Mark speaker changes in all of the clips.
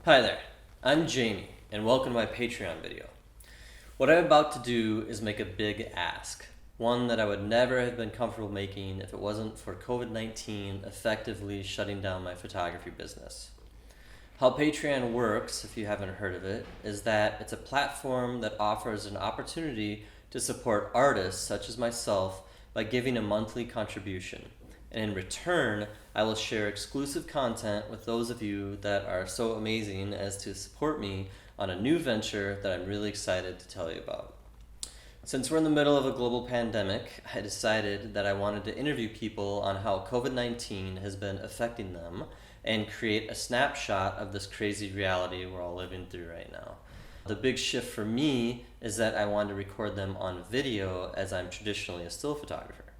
Speaker 1: Hi there, I'm Jayme, and welcome to my Patreon video. What I'm about to do is make a big ask, one that I would never have been comfortable making if it wasn't for COVID-19 effectively shutting down my photography business. How Patreon works, if you haven't heard of it, is that it's a platform that offers an opportunity to support artists such as myself by giving a monthly contribution. And in return, I will share exclusive content with those of you that are so amazing as to support me on a new venture that I'm really excited to tell you about. Since we're in the middle of a global pandemic, I decided that I wanted to interview people on how COVID-19 has been affecting them and create a snapshot of this crazy reality we're all living through right now. The big shift for me is that I wanted to record them on video, as I'm traditionally a still photographer.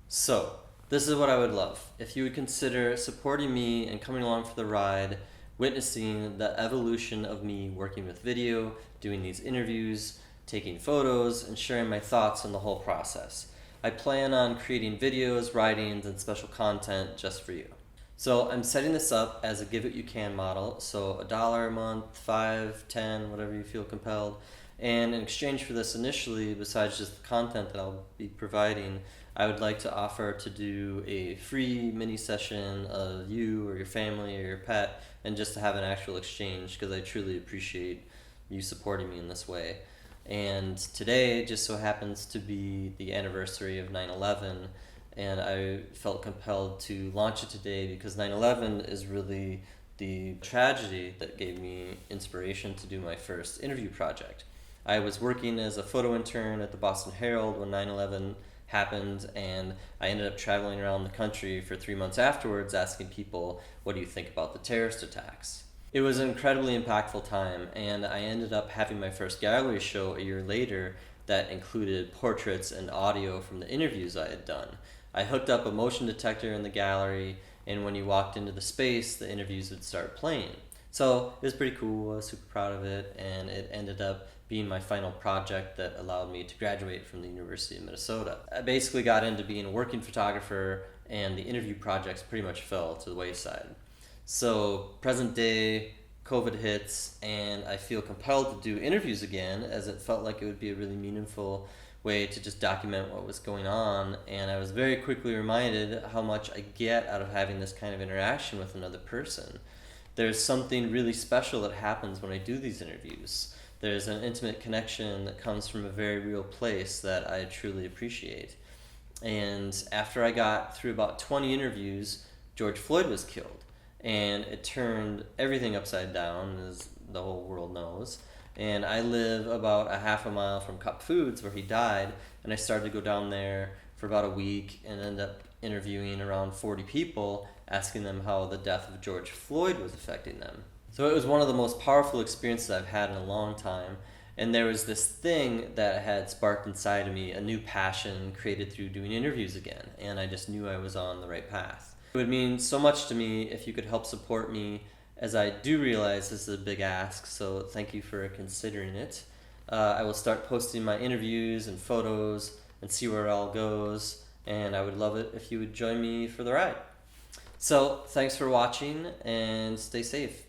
Speaker 1: So, this is what I would love. If you would consider supporting me and coming along for the ride, witnessing the evolution of me working with video, doing these interviews, taking photos, and sharing my thoughts on the whole process. I plan on creating videos, writings, and special content just for you. So I'm setting this up as a give what you can model, so $1 a month, $5, $10, whatever you feel compelled. And in exchange for this initially, besides just the content that I'll be providing, I would like to offer to do a free mini session of you or your family or your pet, and just to have an actual exchange, because I truly appreciate you supporting me in this way. And today just so happens to be the anniversary of 9/11, and I felt compelled to launch it today because 9/11 is really the tragedy that gave me inspiration to do my first interview project. I was working as a photo intern at the Boston Herald when 9/11 happened, and I ended up traveling around the country for 3 months afterwards asking people, what do you think about the terrorist attacks? It was an incredibly impactful time, and I ended up having my first gallery show a year later that included portraits and audio from the interviews I had done. I hooked up a motion detector in the gallery, and when you walked into the space, the interviews would start playing. So it was pretty cool. I was super proud of it, and it ended up being my final project that allowed me to graduate from the University of Minnesota. I basically got into being a working photographer, and the interview projects pretty much fell to the wayside. So present day, COVID hits, and I feel compelled to do interviews again, as it felt like it would be a really meaningful way to just document what was going on. And I was very quickly reminded how much I get out of having this kind of interaction with another person. There's something really special that happens when I do these interviews. There's an intimate connection that comes from a very real place that I truly appreciate. And after I got through about 20 interviews, George Floyd was killed. And it turned everything upside down, as the whole world knows. And I live about a half a mile from Cup Foods, where he died, and I started to go down there for about a week and ended up interviewing around 40 people, asking them how the death of George Floyd was affecting them. So it was one of the most powerful experiences I've had in a long time, and there was this thing that had sparked inside of me, a new passion created through doing interviews again, and I just knew I was on the right path. It would mean so much to me if you could help support me, as I do realize this is a big ask, so thank you for considering it. I will start posting my interviews and photos and see where it all goes, and I would love it if you would join me for the ride. So thanks for watching, and stay safe.